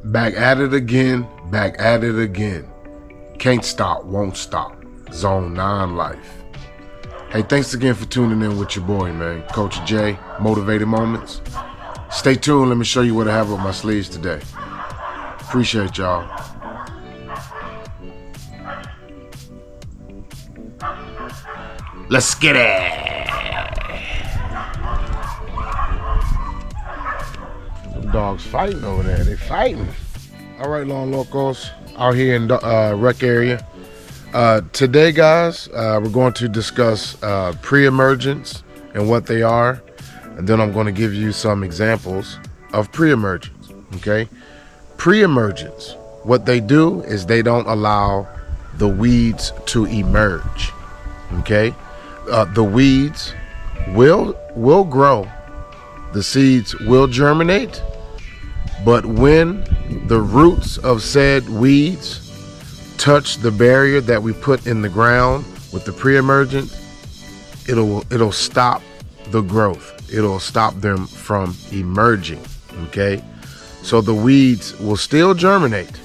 Back at it again, back at it again. Can't stop, won't stop. Zone 9 life. Hey, thanks again for tuning in with your boy, man. Coach J, Motivated Moments. Stay tuned, let me show you what I have up my sleeves today. Appreciate y'all. Let's get it. Them dogs fighting over there. They fighting. All right, Lawn Locos, out here in the rec area. Today, guys, we're going to discuss pre-emergents and what they are. And then I'm going to give you some examples of pre-emergents, okay? Pre-emergents, what they do is they don't allow the weeds to emerge, okay? The weeds will grow, the seeds will germinate, but when the roots of said weeds touch the barrier that we put in the ground with the pre-emergent, it'll stop the growth. It'll stop them from emerging, okay? So the weeds will still germinate,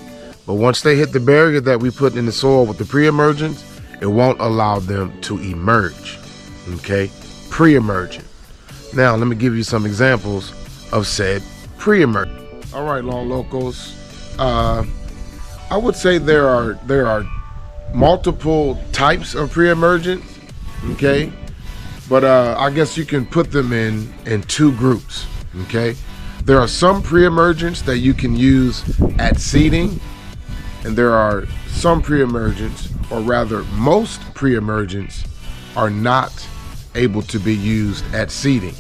but once they hit the barrier that we put in the soil with the pre-emergent, it won't allow them to emerge, okay? Pre-emergent. Now, let me give you some examples of said pre-emergent. All right, Lawn Locos. I would say there are multiple types of pre-emergent, okay? But I guess you can put them in two groups, okay? There are some pre-emergents that you can use at seeding, and there are some pre-emergents, or rather most pre-emergents, are not able to be used at seeding.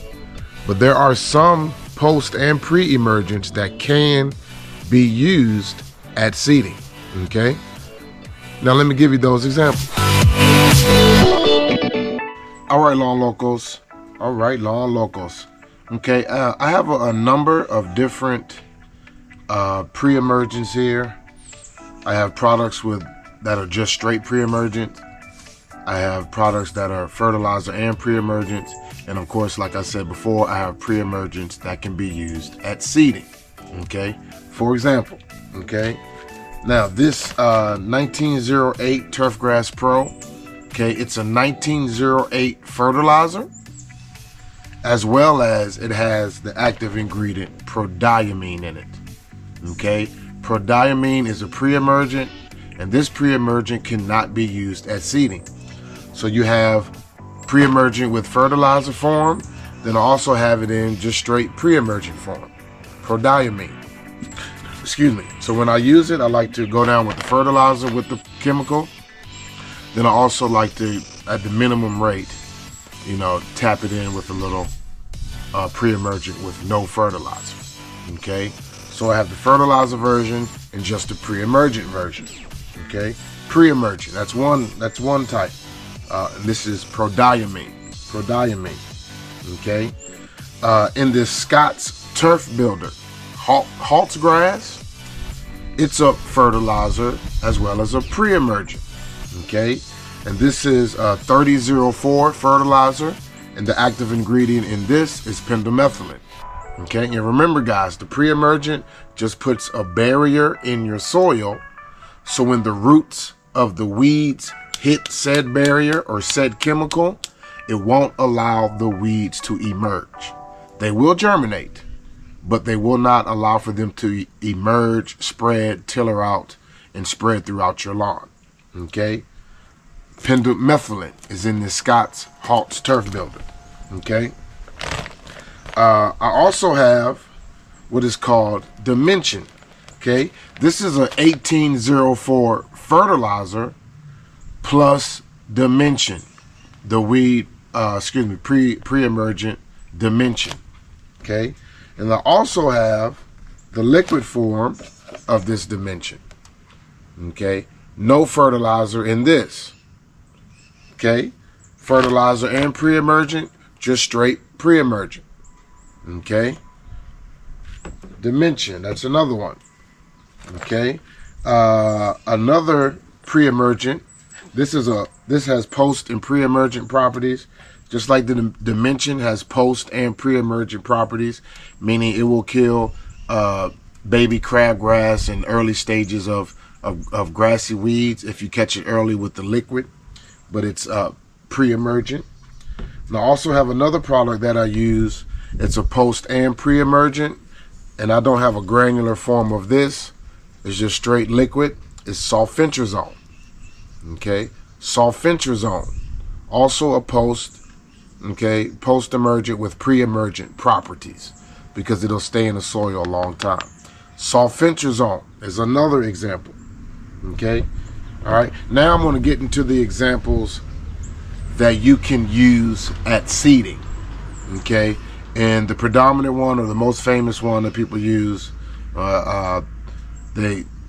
But there are some post and pre-emergents that can be used at seeding, okay? Now let me give you those examples. All right, Lawn Locos. All right, Lawn Locos. Okay, I have a number of different pre-emergents here. I have products that are just straight pre-emergent. I have products that are fertilizer and pre-emergent. And of course, like I said before, I have pre-emergents that can be used at seeding, okay? For example, okay? Now this 1908 Turfgrass Pro, okay, it's a 1908 fertilizer, as well as it has the active ingredient prodiamine in it, okay? Prodiamine is a pre-emergent, and this pre-emergent cannot be used at seeding. So you have pre-emergent with fertilizer form, then I also have it in just straight pre-emergent form, prodiamine. Excuse me. So when I use it, I like to go down with the fertilizer with the chemical. Then I also like to, at the minimum rate, tap it in with a little pre-emergent with no fertilizer, okay? So I have the fertilizer version and just the pre-emergent version, okay? Pre-emergent, that's one type. And this is prodiamine, okay? In this Scott's Turf Builder, Halt's grass, it's a fertilizer as well as a pre-emergent, okay? And this is 3004 fertilizer, and the active ingredient in this is pendimethalin, okay? And remember, guys, the pre-emergent just puts a barrier in your soil, so when the roots of the weeds hit said barrier or said chemical, it won't allow the weeds to emerge. They will germinate, but they will not allow for them to emerge, spread, tiller out, and spread throughout your lawn, okay? Pendimethalin is in the Scott's Halt's Turf Builder, okay? I also have what is called Dimension, okay? This is a 1804 fertilizer plus Dimension, the weed, pre-emergent Dimension, okay? And I also have the liquid form of this Dimension, okay? No fertilizer in this, okay? Fertilizer and pre-emergent, just straight pre-emergent, okay? Dimension, that's another one, okay? Another pre-emergent, this has post and pre-emergent properties. Just like the Dimension has post and pre-emergent properties, meaning it will kill baby crabgrass and early stages of grassy weeds if you catch it early with the liquid, but it's pre-emergent. Now I also have another product that I use. It's a post and pre-emergent, and I don't have a granular form of this. It's just straight liquid. It's sulfentrazone. Okay, sulfentrazone, also a post. Okay, post-emergent with pre-emergent properties because it'll stay in the soil a long time. Sulfentrazone is another example. Okay, all right. Now I'm going to get into the examples that you can use at seeding. Okay, and the predominant one or the most famous one that people use, the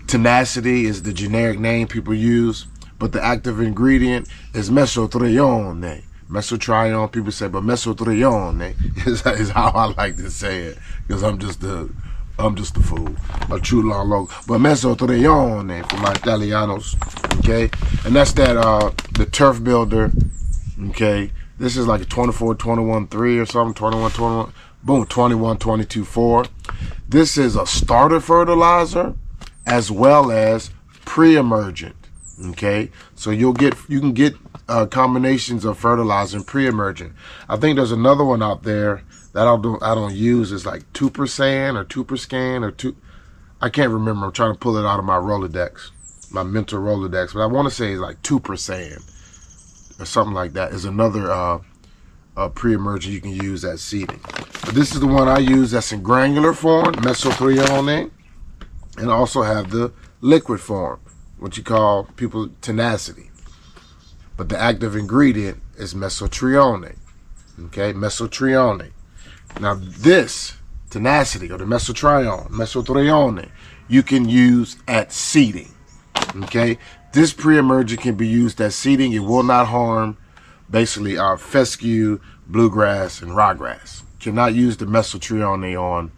tenacity is the generic name people use, but the active ingredient is mesotrione. Mesotrione, people say, but mesotrione is how I like to say it because I'm just a fool, a true Lawn Loco. But mesotrione for my Italianos, okay? And that's that the turf builder, okay? This is like a 24-21-3 or something, 21-21, boom, 21-22-4. This is a starter fertilizer as well as pre-emergent, okay? So you can get combinations of fertilizer and pre-emergent. I think there's another one out there that I don't use. It's like 2% or 2%, or 2. I can't remember. I'm trying to pull it out of my Rolodex, my mental Rolodex, but I want to say it's like 2% or something like that. Is another pre-emergent you can use at seeding. But this is the one I use that's in granular form, mesotrione, and I also have the liquid form, what you call people tenacity. But the active ingredient is mesotrione. Okay, mesotrione. Now this tenacity or the mesotrione, you can use at seeding. Okay, this pre-emergent can be used at seeding. It will not harm basically our fescue, bluegrass, and ryegrass. Cannot use the mesotrione on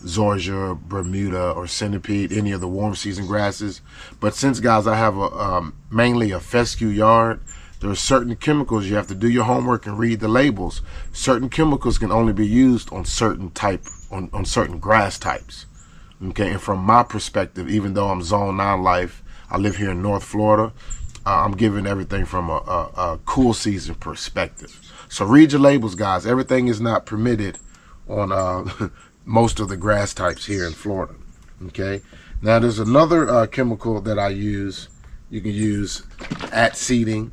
zoysia, Bermuda, or centipede, any of the warm season grasses. But since, guys, I have mainly a fescue yard, there are certain chemicals you have to do your homework and read the labels. Certain chemicals can only be used on certain on certain grass types. Okay, and from my perspective, even though I'm Zone 9 life, I live here in North Florida, I'm giving everything from a cool season perspective. So read your labels, guys. Everything is not permitted on most of the grass types here in Florida. Okay, now there's another chemical that I use. You can use at seeding.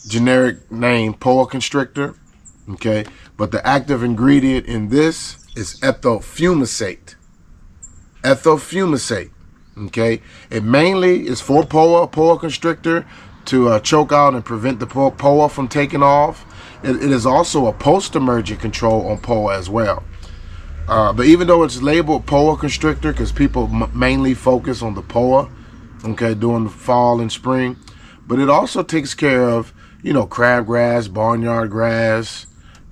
Generic name boa constrictor. Okay, but the active ingredient in this is ethofumicate. Ethofumicate. Okay, it mainly is for boa constrictor to choke out and prevent the boa from taking off. It is also a post-emergent control on boa as well. But even though it's labeled boa constrictor, because people mainly focus on the boa, okay, during the fall and spring, but it also takes care of, you know, crabgrass, barnyard grass,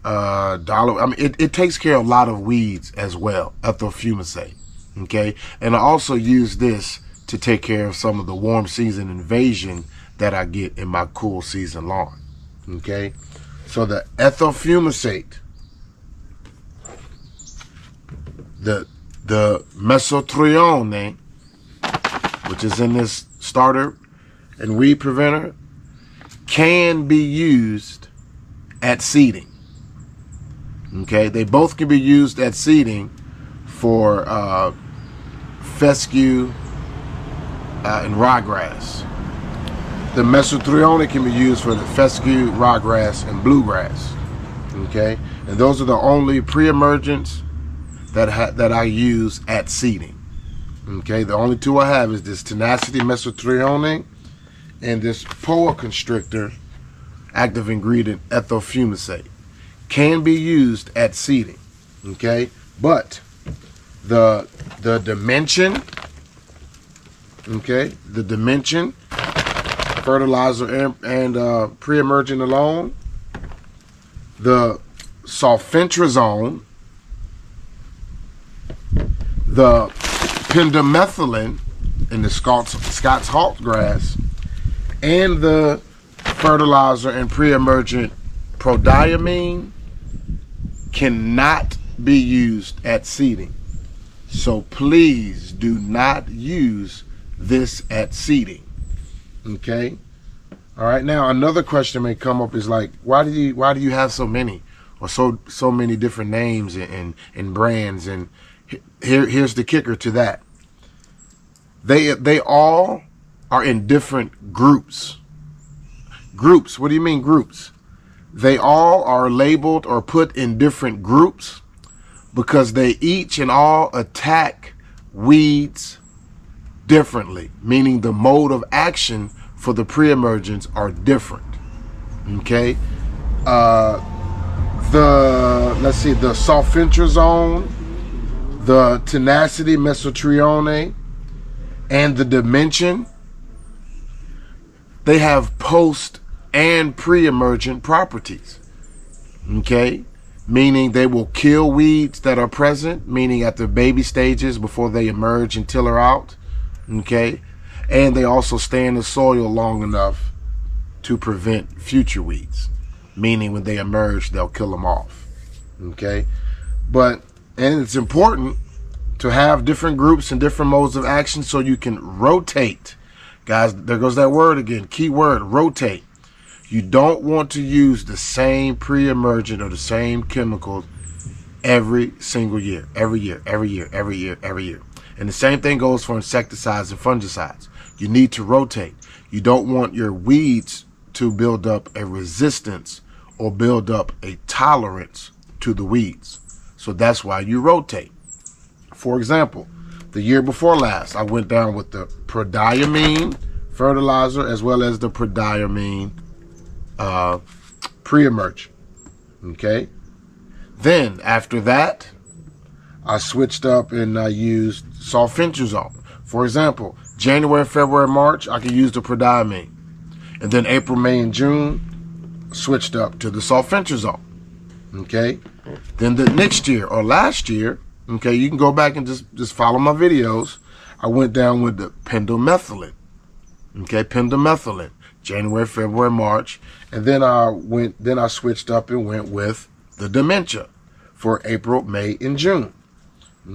it takes care of a lot of weeds as well, ethofumicate, okay? And I also use this to take care of some of the warm season invasion that I get in my cool season lawn, okay? So the ethofumicate, the mesotrione, which is in this starter and weed preventer, can be used at seeding. Okay, they both can be used at seeding for fescue and ryegrass. The mesotrione can be used for the fescue, ryegrass, and bluegrass. Okay, and those are the only pre-emergents that I use at seeding. Okay, the only two I have is this tenacity mesotrione and this boa constrictor active ingredient ethofumicate. Can be used at seeding. Okay, but the dimension, okay, the dimension, fertilizer and pre-emergent alone, the sulfentrazone, the pendimethalin in the Scott's haltgrass, and the fertilizer and pre-emergent prodiamine cannot be used at seeding. So please do not use this at seeding. Okay. All right. Now another question may come up is like, why do you have so many, or so many different names and brands? And here's the kicker to that. They all are in different groups. Groups. What do you mean groups? They all are labeled or put in different groups because they each and all attack weeds differently, meaning the mode of action for the pre-emergents are different. Okay. Let's see, the sulfentrazone, the tenacity mesotrione, and the dimension, they have post and pre-emergent properties. Okay. Meaning they will kill weeds that are present, meaning at the baby stages before they emerge and tiller out. Okay. And they also stay in the soil long enough to prevent future weeds, meaning when they emerge, they'll kill them off. Okay. And it's important to have different groups and different modes of action so you can rotate. Guys, there goes that word again. Key word, rotate. You don't want to use the same pre-emergent or the same chemicals every single year, every year. And the same thing goes for insecticides and fungicides. You need to rotate. You don't want your weeds to build up a resistance or build up a tolerance to the weeds. So that's why you rotate. For example, the year before last, I went down with the prodiamine fertilizer as well as the prodiamine pre-emergent. Okay. Then after that, I switched up and I used sulfentrazone. For example, January, February, March, I could use the prodiamine. And then April, May, and June, switched up to the sulfentrazone. Okay. Then the next year or last year, okay, you can go back and just follow my videos. I went down with the pendimethalin. Okay, pendimethalin. January, February, March. And then I switched up and went with the dementia for April, May, and June.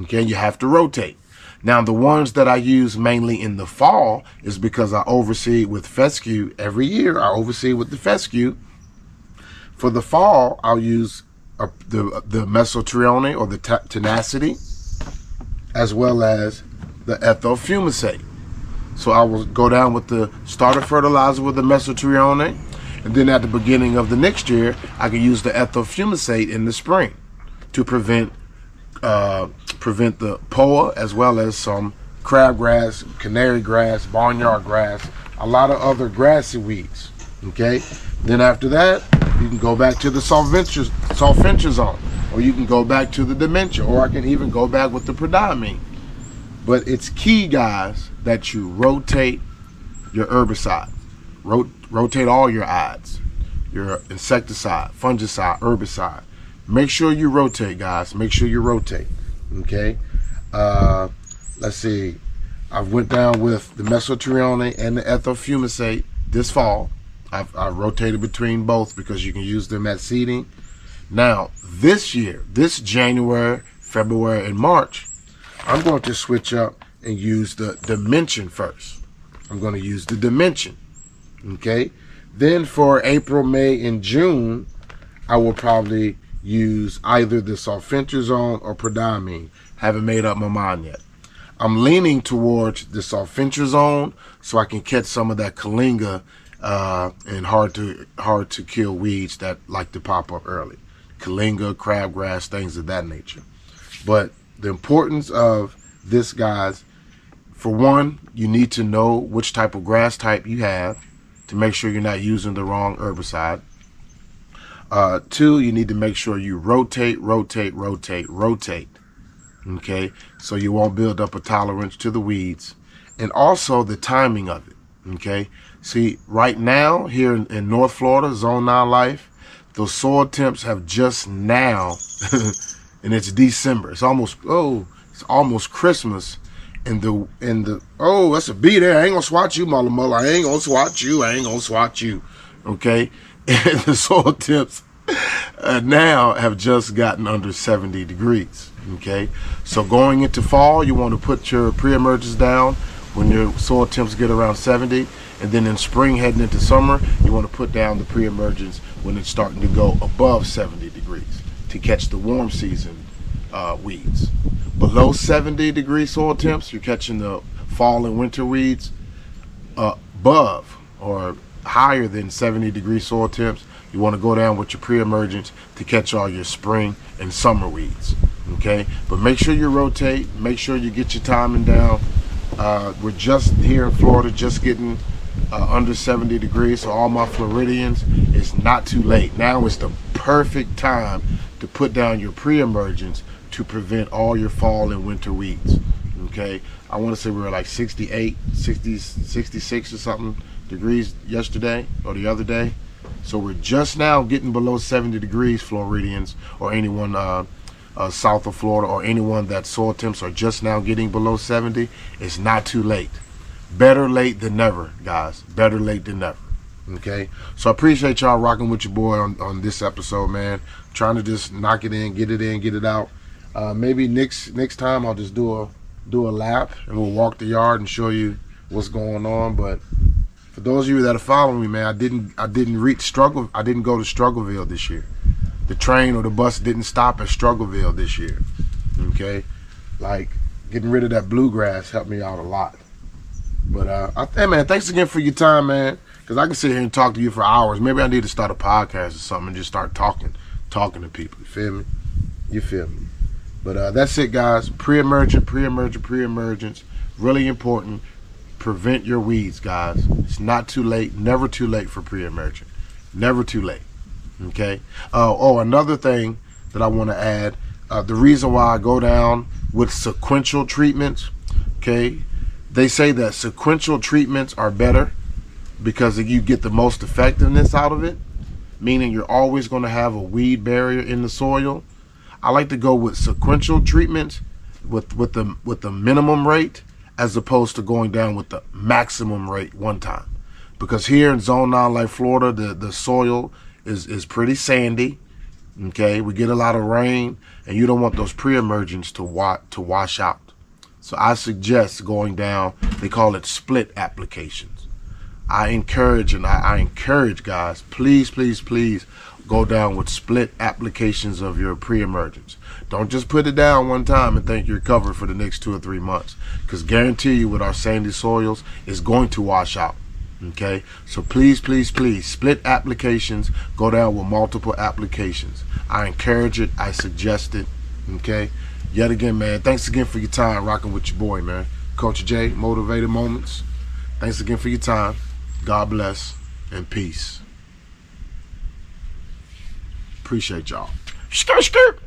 Okay, you have to rotate. Now, the ones that I use mainly in the fall is because I overseed with fescue every year. I overseed with the fescue. For the fall, I'll use the mesotrione or the tenacity, as well as the ethofumicate. So I will go down with the starter fertilizer with the mesotrione, and then at the beginning of the next year, I can use the ethofumicate in the spring to prevent the POA, as well as some crabgrass, canary grass, barnyard grass, a lot of other grassy weeds. Okay. Then after that, you can go back to the sulfentrazone, or you can go back to the dementia, or I can even go back with the prodiamine. But it's key, guys, that you rotate your herbicide. Rotate all your ides, your insecticide, fungicide, herbicide. Make sure you rotate, guys. Make sure you rotate. Okay. Let's see. I went down with the mesotrione and the ethofumicate this fall. I rotated between both because you can use them at seeding. Now, this year, this January, February, and March, I'm going to switch up and use the dimension first. I'm going to use the dimension. Okay. Then for April, May, and June, I will probably use either the sulfentrazone or prodiamine. Haven't made up my mind yet. I'm leaning towards the sulfentrazone so I can catch some of that kalinga and hard to kill weeds that like to pop up early. Kalinga, crabgrass, things of that nature. But the importance of this, guys, for one, you need to know which type of grass type you have to make sure you're not using the wrong herbicide. Two, you need to make sure you rotate. Okay, so you won't build up a tolerance to the weeds, and also the timing of it. Okay, see, right now here in North Florida, Zone 9 Life, the soil temps have just now, and it's December. It's almost Christmas, and the that's a bee there. I ain't gonna swat you, Mulla. I ain't gonna swat you. Okay, and the soil temps now have just gotten under 70 degrees. Okay, so going into fall, you want to put your pre-emergence down when your soil temps get around 70, and then in spring heading into summer, you want to put down the pre-emergence when it's starting to go above 70 degrees to catch the warm season weeds. Below 70 degree soil temps, you're catching the fall and winter weeds. Above or higher than 70 degree soil temps, you want to go down with your pre-emergence to catch all your spring and summer weeds. Okay, but make sure you rotate, make sure you get your timing down. We're just here in Florida, just getting under 70 degrees, so all my Floridians, it's not too late. Now is the perfect time to put down your pre-emergence to prevent all your fall and winter weeds. Okay, I want to say we were like 68, 60, 66 or something degrees yesterday or the other day. So we're just now getting below 70 degrees, Floridians, or anyone south of Florida, or anyone that soil temps are just now getting below 70. It's not too late. Better late than never, guys. Better late than never. Okay, so I appreciate y'all rocking with your boy on this episode, man. Trying to just knock it in, get it out. Maybe next time I'll just do a lap and we'll walk the yard and show you what's going on. But for those of you that are following me, man, I didn't go to Struggleville this year. The train or the bus didn't stop at Struggleville this year. Okay, like getting rid of that bluegrass helped me out a lot. But hey, man, thanks again for your time, man. Because I can sit here and talk to you for hours. Maybe I need to start a podcast or something and just start talking to people. You feel me? You feel me? But that's it, guys. Pre-emergence. Really important. Prevent your weeds, guys. It's not too late. Never too late for pre-emergent. Never too late. Okay? Another thing that I want to add. The reason why I go down with sequential treatments, okay? They say that sequential treatments are better because you get the most effectiveness out of it, meaning you're always going to have a weed barrier in the soil. I like to go with sequential treatments with the minimum rate as opposed to going down with the maximum rate one time. Because here in Zone 9 like Florida, the soil is pretty sandy. Okay, we get a lot of rain and you don't want those pre-emergents to wash out. So I suggest going down, they call it split applications. I encourage guys, please go down with split applications of your pre-emergence. Don't just put it down one time and think you're covered for the next 2 or 3 months. Because guarantee you with our sandy soils, it's going to wash out. Okay, so please, split applications, go down with multiple applications. I encourage it, I suggest it. Okay, yet again, man, thanks again for your time rocking with your boy, man. Coach J, Motivated Moments. Thanks again for your time. God bless and peace. Appreciate y'all. Skirt.